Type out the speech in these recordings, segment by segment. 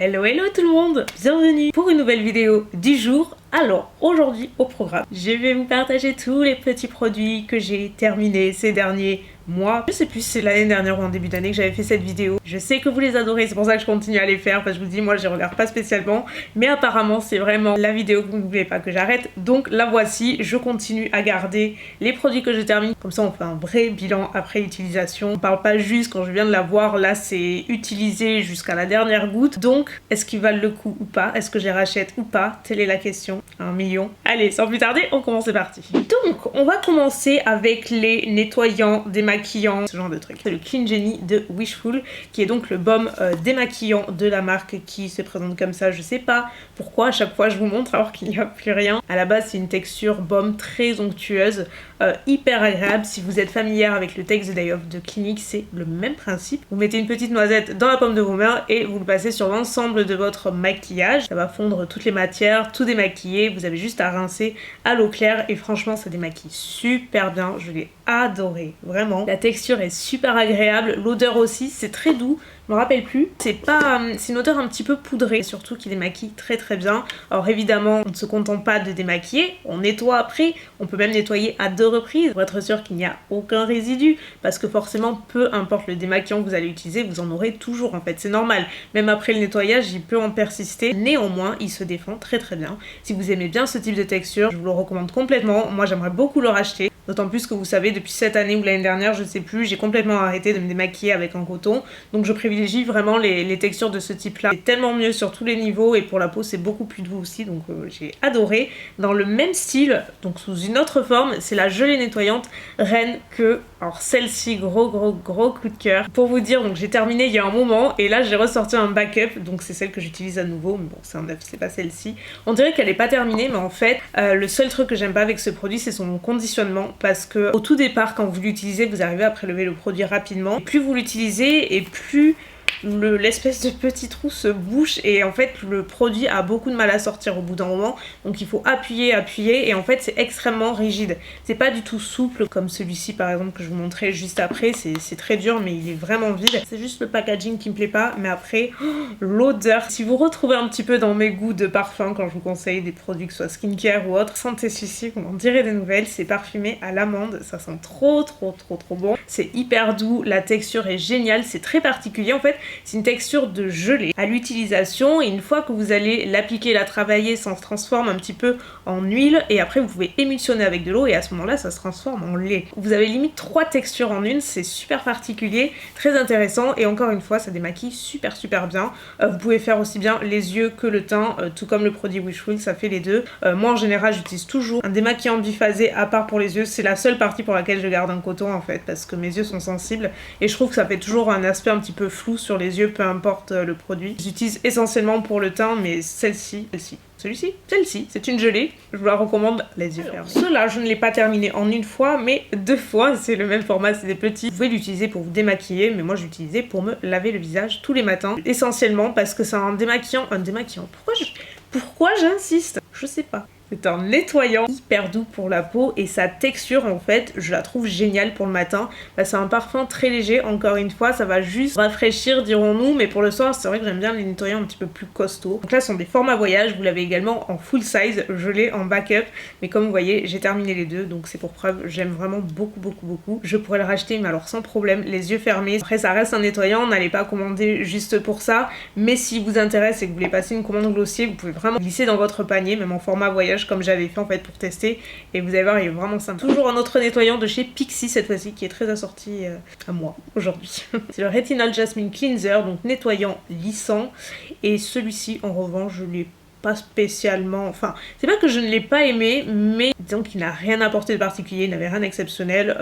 Hello hello tout le monde, bienvenue pour une nouvelle vidéo du jour. Alors aujourd'hui au programme, je vais vous partager tous les petits produits que j'ai terminés ces derniers mois. Je sais plus si c'est l'année dernière ou en début d'année que j'avais fait cette vidéo. Je sais que vous les adorez, c'est pour ça que je continue à les faire parce que je vous dis moi je les regarde pas spécialement, mais apparemment c'est vraiment la vidéo que vous ne voulez pas que j'arrête. Donc la voici, je continue à garder les produits que je termine. Comme ça on fait un vrai bilan après utilisation. On parle pas juste quand je viens de l'avoir, là c'est utilisé jusqu'à la dernière goutte. Donc est-ce qu'ils valent le coup ou pas? Est-ce que je les rachète ou pas? Telle est la question. 1 million. Allez, sans plus tarder, on commence, c'est parti. Donc, on va commencer avec les nettoyants, démaquillants, ce genre de trucs. C'est le Clean Genie de Wishful, qui est donc le baume démaquillant de la marque qui se présente comme ça. Je sais pas pourquoi, à chaque fois je vous montre alors qu'il n'y a plus rien. À la base, c'est une texture baume très onctueuse, hyper agréable. Si vous êtes familière avec le Take the Day Off de Clinique, c'est le même principe. Vous mettez une petite noisette dans la paume de vos mains et vous le passez sur l'ensemble de votre maquillage. Ça va fondre toutes les matières, tout démaquiller. Vous avez juste à rincer à l'eau claire et franchement ça démaquille super bien, je l'ai adoré, vraiment. La texture est super agréable, l'odeur aussi, c'est très doux, je me rappelle plus. C'est une odeur un petit peu poudrée, surtout qui démaquille très très bien. Alors évidemment, on ne se contente pas de démaquiller, on nettoie après, on peut même nettoyer à 2 reprises pour être sûr qu'il n'y a aucun résidu, parce que forcément, peu importe le démaquillant que vous allez utiliser, vous en aurez toujours en fait, c'est normal. Même après le nettoyage, il peut en persister, néanmoins, il se défend très très bien. Si vous aimez bien ce type de texture, je vous le recommande complètement, moi j'aimerais beaucoup le racheter. D'autant plus que vous savez, depuis cette année ou l'année dernière, je sais plus, j'ai complètement arrêté de me démaquiller avec un coton. Donc je privilégie vraiment les textures de ce type-là. C'est tellement mieux sur tous les niveaux et pour la peau, c'est beaucoup plus doux aussi. Donc j'ai adoré. Dans le même style, donc sous une autre forme, c'est la gelée nettoyante Reine que... Alors celle-ci, gros coup de cœur. Pour vous dire, donc j'ai terminé il y a un moment et là j'ai ressorti un backup. Donc c'est celle que j'utilise à nouveau. Mais bon, c'est un neuf, c'est pas celle-ci. On dirait qu'elle est pas terminée, mais en fait, le seul truc que j'aime pas avec ce produit, c'est son conditionnement. Parce que au tout départ, quand vous l'utilisez, vous arrivez à prélever le produit rapidement. Et plus vous l'utilisez et plus l'espèce de petit trou se bouche et en fait le produit a beaucoup de mal à sortir au bout d'un moment, donc il faut appuyer et en fait c'est extrêmement rigide, c'est pas du tout souple comme celui-ci par exemple que je vous montrais juste après, c'est très dur mais il est vraiment vide, c'est juste le packaging qui me plaît pas, mais après l'odeur, si vous retrouvez un petit peu dans mes goûts de parfum quand je vous conseille des produits que ce soit skincare ou autre, sentez celui-ci, vous m'en direz des nouvelles, c'est parfumé à l'amande, ça sent trop bon, c'est hyper doux, la texture est géniale, c'est très particulier en fait. C'est une texture de gelée à l'utilisation et une fois que vous allez l'appliquer, la travailler, ça se transforme un petit peu en huile et après vous pouvez émulsionner avec de l'eau et à ce moment-là ça se transforme en lait. Vous avez limite 3 textures en une, c'est super particulier, très intéressant et encore une fois ça démaquille super bien. Vous pouvez faire aussi bien les yeux que le teint, tout comme le produit Wishful, ça fait les deux. Moi en général j'utilise toujours un démaquillant biphasé à part pour les yeux, c'est la seule partie pour laquelle je garde un coton en fait parce que mes yeux sont sensibles et je trouve que ça fait toujours un aspect un petit peu flou sur les yeux, peu importe le produit. J'utilise essentiellement pour le teint, mais celle-ci, c'est une gelée, je vous la recommande les yeux fermés. Cela, je ne l'ai pas terminé en une fois, mais 2 fois, c'est le même format, c'est des petits. Vous pouvez l'utiliser pour vous démaquiller, mais moi je l'utilisais pour me laver le visage tous les matins, essentiellement parce que c'est un démaquillant. Pourquoi j'insiste? Je sais pas. C'est un nettoyant hyper doux pour la peau et sa texture en fait je la trouve géniale pour le matin. C'est un parfum très léger, encore une fois ça va juste rafraîchir dirons-nous, mais pour le soir c'est vrai que j'aime bien les nettoyants un petit peu plus costauds. Donc là ce sont des formats voyage, vous l'avez également en full size, je l'ai en backup, mais comme vous voyez j'ai terminé les deux donc c'est pour preuve, j'aime vraiment beaucoup. Je pourrais le racheter mais alors sans problème, les yeux fermés. Après ça reste un nettoyant, n'allez pas commander juste pour ça, mais si vous intéresse et que vous voulez passer une commande glossier, vous pouvez vraiment glisser dans votre panier, même en format voyage comme j'avais fait en fait pour tester et vous allez voir il est vraiment sympa. Toujours un autre nettoyant de chez Pixi cette fois-ci qui est très assorti à moi aujourd'hui. C'est le Retinol Jasmine Cleanser, donc nettoyant lissant et celui-ci en revanche je l'ai pas spécialement, enfin c'est pas que je ne l'ai pas aimé mais disons qu'il n'a rien apporté de particulier, il n'avait rien d'exceptionnel,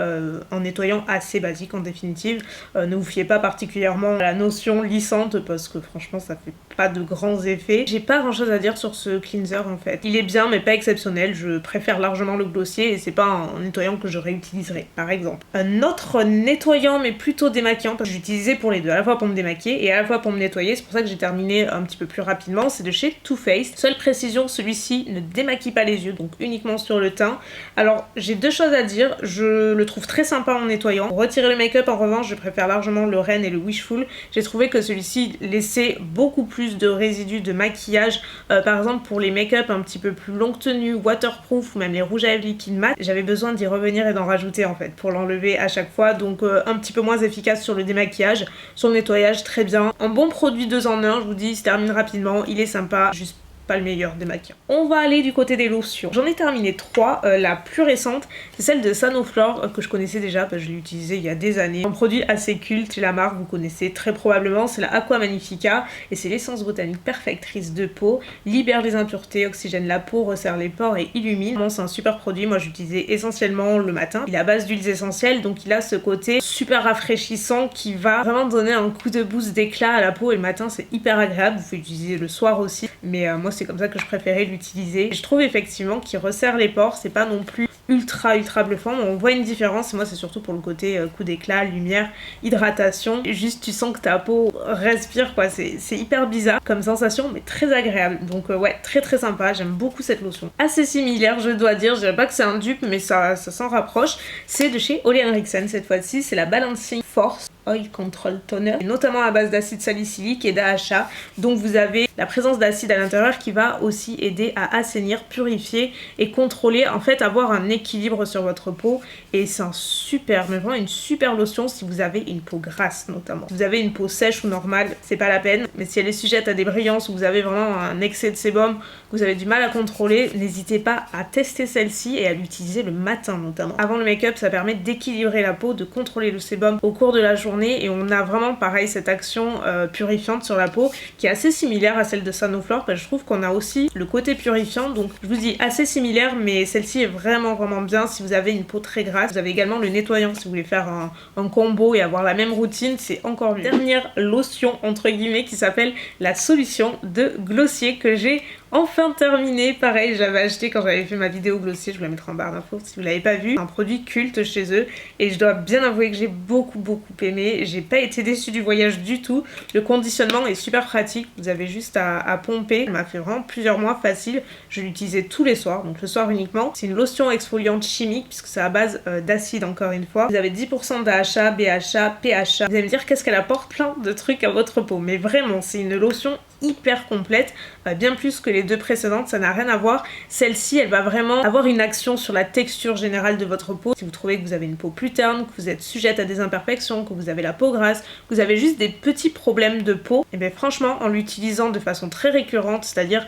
en nettoyant assez basique en définitive. Ne vous fiez pas particulièrement à la notion lissante parce que franchement ça fait pas de grands effets. J'ai pas grand chose à dire sur ce cleanser en fait, il est bien mais pas exceptionnel, je préfère largement le glossier et c'est pas un nettoyant que je réutiliserai par exemple. Un autre nettoyant mais plutôt démaquillant parce que j'utilisais pour les deux, à la fois pour me démaquiller et à la fois pour me nettoyer, c'est pour ça que j'ai terminé un petit peu plus rapidement, c'est de chez Too Faced. spécialiste. Seule précision, celui-ci ne démaquille pas les yeux, donc uniquement sur le teint. Alors j'ai deux choses à dire, je le trouve très sympa en nettoyant. Pour retirer le make-up en revanche, je préfère largement le Ren et le Wishful. J'ai trouvé que celui-ci laissait beaucoup plus de résidus de maquillage. Par exemple pour les make-up un petit peu plus longue tenue, waterproof ou même les rouges à lèvres liquide mat, j'avais besoin d'y revenir et d'en rajouter en fait pour l'enlever à chaque fois, donc un petit peu moins efficace sur le démaquillage. Sur le nettoyage très bien. Un bon produit 2 en 1, je vous dis, il se termine rapidement, il est sympa, juste pas le meilleur démaquillant. On va aller du côté des lotions. J'en ai terminé 3. La plus récente, c'est celle de Sanoflore que je connaissais déjà parce que je l'ai utilisée il y a des années. Un produit assez culte, chez la marque, vous connaissez très probablement, c'est la Aqua Magnifica et c'est l'essence botanique perfectrice de peau, libère les impuretés, oxygène la peau, resserre les pores et illumine. Vraiment, c'est un super produit, moi j'utilisais essentiellement le matin. Il est à base d'huiles essentielles, donc il a ce côté super rafraîchissant qui va vraiment donner un coup de boost d'éclat à la peau et le matin c'est hyper agréable. Vous pouvez l'utiliser le soir aussi, mais moi c'est comme ça que je préférais l'utiliser. Je trouve effectivement qu'il resserre les pores, c'est pas non plus ultra bluffant, mais on voit une différence. Moi c'est surtout pour le côté coup d'éclat, lumière, hydratation. Et juste tu sens que ta peau respire quoi, c'est hyper bizarre comme sensation mais très agréable. Donc ouais, très sympa, j'aime beaucoup cette lotion. Assez similaire je dois dire, je dirais pas que c'est un dupe mais ça s'en rapproche. C'est de chez Ole Henriksen cette fois-ci, c'est la Balancing Force Oil Control Toner, notamment à base d'acide salicylique et d'AHA. Donc vous avez la présence d'acide à l'intérieur qui va aussi aider à assainir, purifier et contrôler, en fait avoir un équilibre sur votre peau. Et c'est un super, mais vraiment une super lotion si vous avez une peau grasse notamment. Si vous avez une peau sèche ou normale, c'est pas la peine, mais si elle est sujette à des brillances ou vous avez vraiment un excès de sébum, que vous avez du mal à contrôler, n'hésitez pas à tester celle-ci et à l'utiliser le matin notamment. Avant le make-up, ça permet d'équilibrer la peau, de contrôler le sébum au cours de la journée et on a vraiment pareil cette action purifiante sur la peau qui est assez similaire à celle de Sanoflore parce que je trouve qu'on a aussi le côté purifiant, donc je vous dis assez similaire mais celle-ci est vraiment bien si vous avez une peau très grasse. Vous avez également le nettoyant si vous voulez faire un combo et avoir la même routine, c'est encore mieux. Dernière lotion entre guillemets qui s'appelle la solution de Glossier que j'ai enfin terminé. Pareil, j'avais acheté quand j'avais fait ma vidéo Glossier, je vous la mettrai en barre d'infos si vous l'avez pas vu. Un produit culte chez eux et je dois bien avouer que j'ai beaucoup aimé. J'ai pas été déçue du voyage du tout. Le conditionnement est super pratique, vous avez juste à pomper. Elle m'a fait vraiment plusieurs mois facile. Je l'utilisais tous les soirs, donc le soir uniquement. C'est une lotion exfoliante chimique puisque c'est à base d'acide encore une fois. Vous avez 10% d'AHA, BHA, PHA. Vous allez me dire qu'est-ce qu'elle apporte, plein de trucs à votre peau. Mais vraiment, c'est une lotion hyper complète, bien plus que les deux précédentes, ça n'a rien à voir. Celle-ci, elle va vraiment avoir une action sur la texture générale de votre peau. Si vous trouvez que vous avez une peau plus terne, que vous êtes sujette à des imperfections, que vous avez la peau grasse, que vous avez juste des petits problèmes de peau, et bien franchement, en l'utilisant de façon très récurrente, c'est-à-dire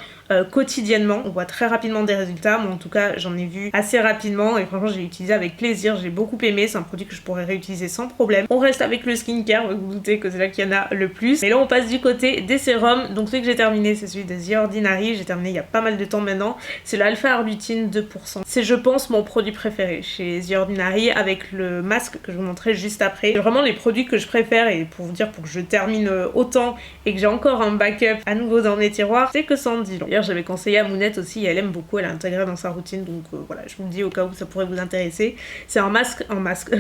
quotidiennement, on voit très rapidement des résultats. Moi en tout cas, j'en ai vu assez rapidement et franchement, j'ai utilisé avec plaisir, j'ai beaucoup aimé. C'est un produit que je pourrais réutiliser sans problème. On reste avec le skincare, vous vous doutez que c'est là qu'il y en a le plus. Mais là, on passe du côté des sérums. Donc celui que j'ai terminé, c'est celui de The Ordinary. J'ai terminé il y a pas mal de temps maintenant. C'est le Alpha Arbutin 2%. C'est, je pense, mon produit préféré chez The Ordinary avec le masque que je vous montrerai juste après. C'est vraiment les produits que je préfère et pour vous dire, pour que je termine autant et que j'ai encore un backup à nouveau dans mes tiroirs, c'est que ça en dit long. D'ailleurs, j'avais conseillé à Mounette aussi, elle aime beaucoup, elle a intégré dans sa routine, donc voilà, je vous le dis au cas où ça pourrait vous intéresser. C'est un masque,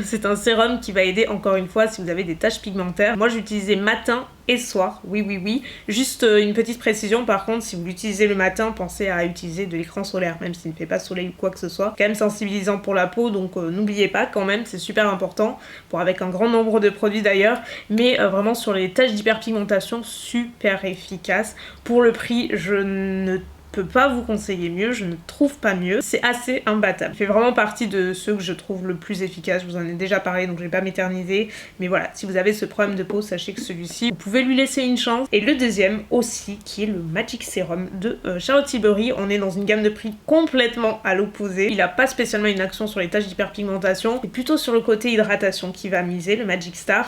c'est un sérum qui va aider encore une fois si vous avez des taches pigmentaires. Moi, j'utilisais matin et soir, oui. Juste une petite précision, par contre, si vous l'utilisez le matin, pensez à utiliser de l'écran solaire, même s'il ne fait pas soleil ou quoi que ce soit. Quand même sensibilisant pour la peau, donc n'oubliez pas quand même, c'est super important, pour avec un grand nombre de produits d'ailleurs, mais vraiment sur les taches d'hyperpigmentation, super efficace. Pour le prix, je ne peux pas vous conseiller mieux, je ne trouve pas mieux, c'est assez imbattable. Il fait vraiment partie de ceux que je trouve le plus efficace, je vous en ai déjà parlé donc je vais pas m'éterniser, mais voilà, si vous avez ce problème de peau, sachez que celui-ci, vous pouvez lui laisser une chance. Et le deuxième aussi, qui est le Magic Serum de Charlotte Tilbury. On est dans une gamme de prix complètement à l'opposé. Il n'a pas spécialement une action sur les taches d'hyperpigmentation, c'est plutôt sur le côté hydratation qui va miser, le Magic Serum.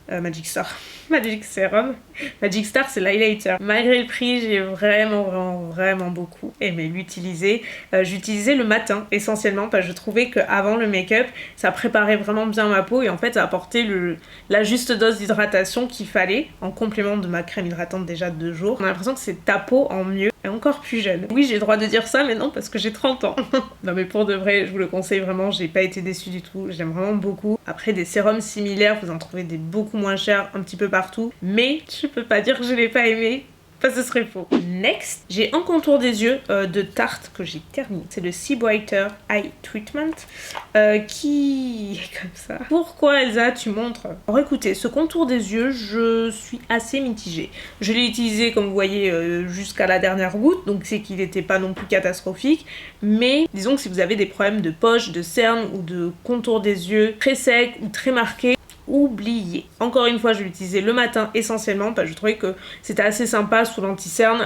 Magic Star, c'est l'highlighter. Malgré le prix, j'ai vraiment beaucoup aimé l'utiliser. J'utilisais le matin essentiellement parce que je trouvais qu'avant le make-up, ça préparait vraiment bien ma peau et en fait ça apportait la juste dose d'hydratation qu'il fallait en complément de ma crème hydratante déjà de 2 jours. On a l'impression que c'est ta peau en mieux et encore plus jeune. Oui, j'ai le droit de dire ça, mais non, parce que j'ai 30 ans. Non mais pour de vrai, je vous le conseille vraiment, j'ai pas été déçue du tout, j'aime vraiment beaucoup. Après, des sérums similaires, vous en trouvez des beaucoup moins chers un petit peu partout, mais je peux pas dire que je l'ai pas aimé. Ce serait faux. Next, j'ai un contour des yeux de Tarte que j'ai terminé. C'est le Sea Brighter Eye Treatment qui est comme ça. Pourquoi Elsa tu montres? Alors écoutez, ce contour des yeux, je suis assez mitigée. Je l'ai utilisé comme vous voyez jusqu'à la dernière goutte, donc c'est qu'il n'était pas non plus catastrophique. Mais disons que si vous avez des problèmes de poche, de cernes ou de contour des yeux très sec ou très marqué, oubliez. Encore une fois, je l'utilisais le matin essentiellement parce que je trouvais que c'était assez sympa sous l'anti-cerne.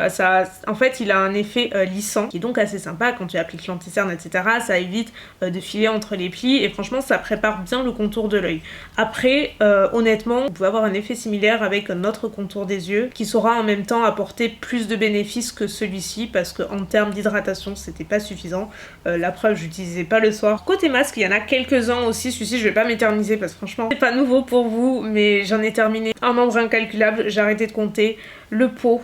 En fait, il a un effet lissant qui est donc assez sympa quand tu appliques l'anti-cerne, etc. Ça évite de filer entre les plis et franchement, ça prépare bien le contour de l'œil. Après, honnêtement, vous pouvez avoir un effet similaire avec notre contour des yeux qui saura en même temps apporter plus de bénéfices que celui-ci parce qu'en termes d'hydratation, c'était pas suffisant. La preuve, j'utilisais pas le soir. Côté masque, il y en a quelques-uns aussi. Celui-ci, je vais pas m'éterniser parce que franchement, c'est pas nouveau pour vous, mais j'en ai terminé un nombre incalculable, j'ai arrêté de compter. Le pot.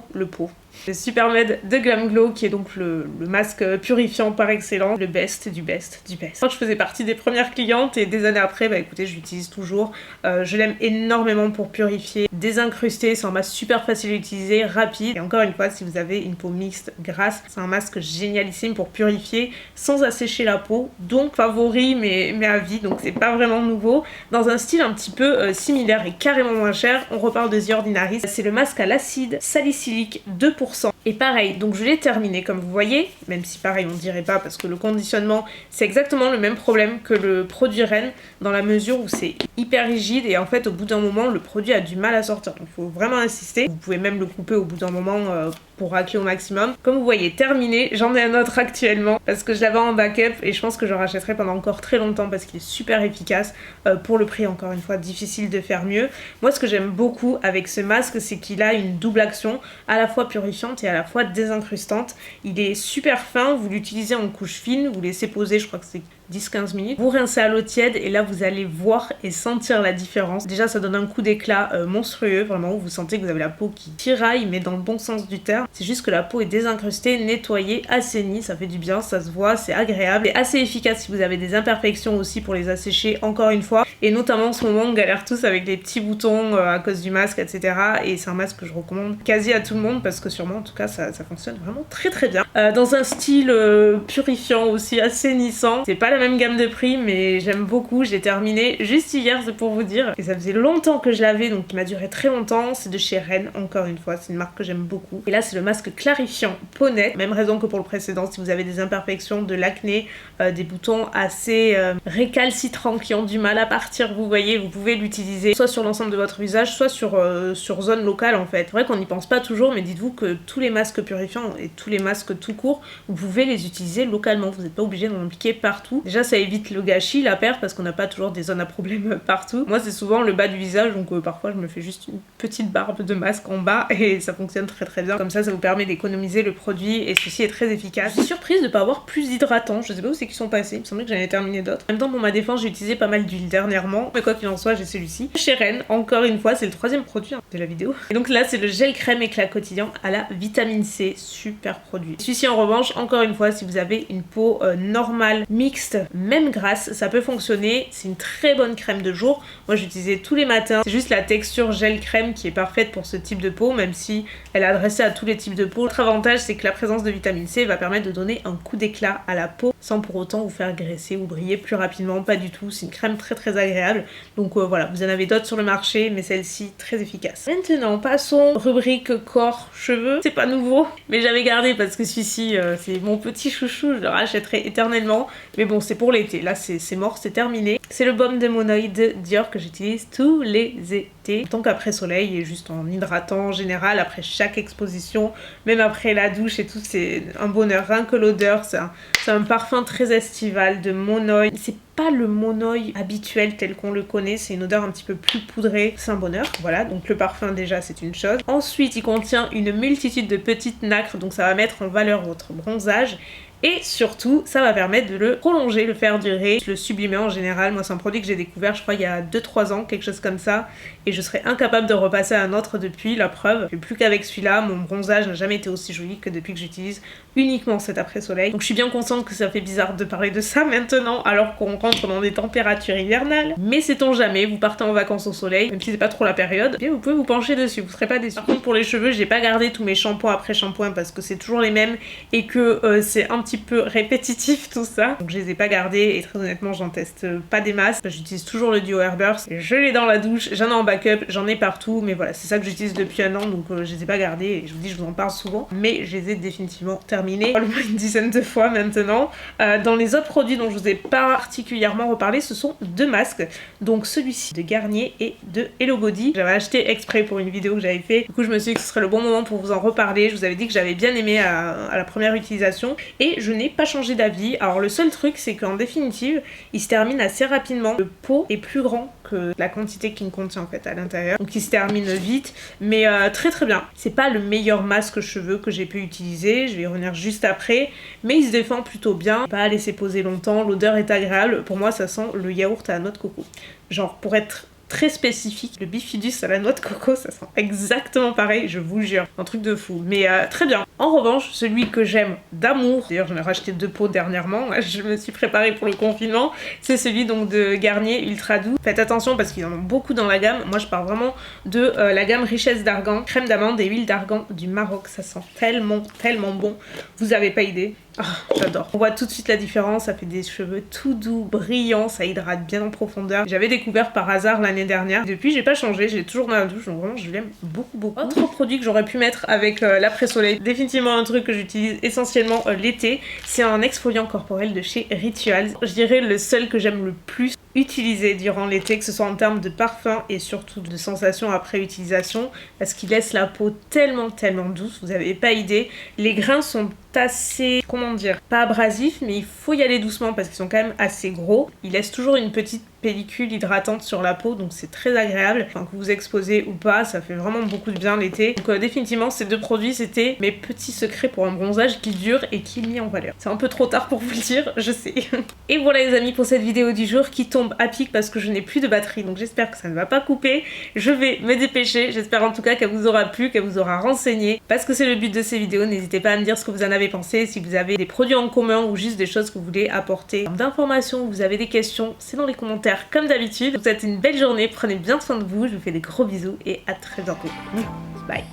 Le Supermed de Glam Glow qui est donc le masque purifiant par excellence, le best du best du best. Quand je faisais partie des premières clientes et des années après, bah écoutez, je l'utilise toujours. Je l'aime énormément pour purifier, désincruster, c'est un masque super facile à utiliser, rapide. Et encore une fois, si vous avez une peau mixte grasse, c'est un masque génialissime pour purifier sans assécher la peau. Donc favori mais à vie, donc c'est pas vraiment nouveau. Dans un style un petit peu similaire et carrément moins cher, on reparle de The Ordinary. C'est le masque à l'acide salicylique 2%. Et pareil, donc je l'ai terminé comme vous voyez, même si pareil on dirait pas parce que le conditionnement c'est exactement le même problème que le produit Ren dans la mesure où c'est hyper rigide et en fait au bout d'un moment le produit a du mal à sortir, donc il faut vraiment insister. Vous pouvez même le couper au bout d'un moment pour racler au maximum. Comme vous voyez, terminé, j'en ai un autre actuellement parce que je l'avais en backup et je pense que je rachèterai pendant encore très longtemps parce qu'il est super efficace pour le prix, encore une fois difficile de faire mieux. Moi ce que j'aime beaucoup avec ce masque c'est qu'il a une double action, à la fois purifiante et à la fois désincrustante. Il est super fin, vous l'utilisez en couche fine, vous laissez poser, je crois que c'est 10-15 minutes. Vous rincez à l'eau tiède et là vous allez voir et sentir la différence. Déjà ça donne un coup d'éclat monstrueux, vraiment où vous sentez que vous avez la peau qui tiraille mais dans le bon sens du terme. C'est juste que la peau est désincrustée, nettoyée, assainie, ça fait du bien, ça se voit, c'est agréable. C'est assez efficace si vous avez des imperfections aussi pour les assécher encore une fois. Et notamment en ce moment on galère tous avec les petits boutons à cause du masque, etc. Et c'est un masque que je recommande quasi à tout le monde parce que sûrement en tout cas ça fonctionne vraiment très très bien. Dans un style purifiant aussi, assainissant. C'est pas la même gamme de prix mais j'aime beaucoup, je l'ai terminé juste hier, c'est pour vous dire, et ça faisait longtemps que je l'avais donc il m'a duré très longtemps. C'est de chez Ren, encore une fois, c'est une marque que j'aime beaucoup. Et là c'est le masque clarifiant peau nette, même raison que pour le précédent. Si vous avez des imperfections, de l'acné, des boutons assez récalcitrants qui ont du mal à partir, vous voyez, vous pouvez l'utiliser soit sur l'ensemble de votre visage, soit sur zone locale en fait. C'est vrai qu'on n'y pense pas toujours mais dites-vous que tous les masques purifiants et tous les masques tout court, vous pouvez les utiliser localement, vous n'êtes pas obligé d'en appliquer partout. Déjà ça évite le gâchis, la perte, parce qu'on n'a pas toujours des zones à problème partout. Moi c'est souvent le bas du visage, donc parfois je me fais juste une petite barbe de masque en bas et ça fonctionne très très bien. Comme ça vous permet d'économiser le produit et ceci est très efficace. Je suis surprise de ne pas avoir plus d'hydratants, je sais pas où c'est qu'ils sont passés, il me semblait que j'en ai terminé d'autres. En même temps pour ma défense j'ai utilisé pas mal d'huile dernièrement, mais quoi qu'il en soit j'ai celui-ci. Chez Ren, encore une fois, c'est le troisième produit de la vidéo. Et donc là c'est le gel crème éclat quotidien à la vitamine C, super produit. Celui-ci en revanche, encore une fois, si vous avez une peau normale, mixte, même grasse, ça peut fonctionner. C'est une très bonne crème de jour. Moi j'utilisais tous les matins. C'est juste la texture gel crème qui est parfaite pour ce type de peau, même si elle est adressée à tous les types de peau. L'autre avantage c'est que la présence de vitamine C va permettre de donner un coup d'éclat à la peau sans pour autant vous faire graisser ou briller plus rapidement, pas du tout. C'est une crème très très agréable. Donc voilà, vous en avez d'autres sur le marché, mais celle-ci très efficace. Maintenant passons rubrique corps, cheveux. C'est pas nouveau, mais j'avais gardé parce que celui-ci c'est mon petit chouchou, je le rachèterai éternellement. Mais bon, c'est pour l'été, là c'est mort, c'est terminé. C'est le baume de Monoï de Dior que j'utilise tous les étés. Tant qu'après soleil et juste en hydratant en général, après chaque exposition, même après la douche et tout, c'est un bonheur. Rien que l'odeur, c'est un parfum très estival de Monoï. C'est pas le Monoï habituel tel qu'on le connaît, c'est une odeur un petit peu plus poudrée, c'est un bonheur. Voilà, donc le parfum déjà c'est une chose. Ensuite il contient une multitude de petites nacres, donc ça va mettre en valeur votre bronzage. et surtout ça va permettre de le prolonger, le faire durer, le sublimer en général. Moi c'est un produit que j'ai découvert je crois il y a 2-3 ans, quelque chose comme ça, et je serais incapable de repasser à un autre depuis, la preuve. Et plus qu'avec celui-là, mon bronzage n'a jamais été aussi joli que depuis que j'utilise uniquement cet après-soleil. Donc je suis bien consciente que ça fait bizarre de parler de ça maintenant alors qu'on rentre dans des températures hivernales, mais sait-on jamais, vous partez en vacances au soleil, même si c'est pas trop la période, eh bien vous pouvez vous pencher dessus, vous serez pas déçus. Par contre pour les cheveux, j'ai pas gardé tous mes shampoings après shampoing parce que c'est toujours les mêmes et que c'est un petit peu répétitif tout ça, donc je les ai pas gardés et très honnêtement j'en teste pas des masses. J'utilise toujours le duo Airburst, je l'ai dans la douche, j'en ai en backup, j'en ai partout, mais voilà c'est ça que j'utilise depuis un an, donc je les ai pas gardés et je vous dis je vous en parle souvent, mais je les ai définitivement terminés probablement une dizaine de fois maintenant. Dans les autres produits dont je vous ai pas particulièrement reparlé, ce sont 2 masques, donc celui-ci de Garnier et de Hello Body. J'avais acheté exprès pour une vidéo que j'avais fait, du coup je me suis dit que ce serait le bon moment pour vous en reparler. Je vous avais dit que j'avais bien aimé à la première utilisation et je n'ai pas changé d'avis. Alors le seul truc c'est qu'en définitive il se termine assez rapidement, le pot est plus grand que la quantité qu'il contient en fait à l'intérieur, donc il se termine vite, mais très très bien. C'est pas le meilleur masque cheveux que j'ai pu utiliser, je vais y revenir juste après, mais il se défend plutôt bien, pas à laisser poser longtemps, l'odeur est agréable, pour moi ça sent le yaourt à la noix de coco. Genre pour être très spécifique, le bifidus à la noix de coco ça sent exactement pareil, je vous jure, un truc de fou, mais très bien. En revanche celui que j'aime d'amour, d'ailleurs j'en ai racheté 2 pots dernièrement, je me suis préparée pour le confinement, c'est celui donc de Garnier Ultra Doux. Faites attention parce qu'ils en ont beaucoup dans la gamme, moi je parle vraiment de la gamme Richesse d'Argan, crème d'amande et huile d'argan du Maroc, ça sent tellement bon, vous avez pas idée. Oh, j'adore. On voit tout de suite la différence, ça fait des cheveux tout doux, brillants, ça hydrate bien en profondeur. J'avais découvert par hasard l'année dernière. Depuis j'ai pas changé, je l'ai toujours dans la douche, donc vraiment je l'aime beaucoup. Autre produit que j'aurais pu mettre avec l'après-soleil, définitivement un truc que j'utilise essentiellement l'été, c'est un exfoliant corporel de chez Rituals. Je dirais le seul que j'aime le plus utiliser durant l'été, que ce soit en termes de parfum et surtout de sensations après utilisation, parce qu'il laisse la peau tellement douce, vous avez pas idée. Les grains sont assez, comment dire, pas abrasifs, mais il faut y aller doucement parce qu'ils sont quand même assez gros. Ils laissent toujours une petite pellicule hydratante sur la peau, donc c'est très agréable. Enfin, que vous exposez ou pas, ça fait vraiment beaucoup de bien l'été. Donc définitivement ces 2 produits c'était mes petits secrets pour un bronzage qui dure et qui est mis en valeur. C'est un peu trop tard pour vous le dire, je sais. Et voilà les amis pour cette vidéo du jour qui tombe à pic parce que je n'ai plus de batterie, donc j'espère que ça ne va pas couper. Je vais me dépêcher, j'espère en tout cas qu'elle vous aura plu, qu'elle vous aura renseigné, parce que c'est le but de ces vidéos. N'hésitez pas à me dire ce que vous en avez pensé, si vous avez des produits en commun ou juste des choses que vous voulez apporter d'informations, vous avez des questions, c'est dans les commentaires comme d'habitude. Je vous souhaite une belle journée, prenez bien soin de vous, je vous fais des gros bisous et à très bientôt. Bye.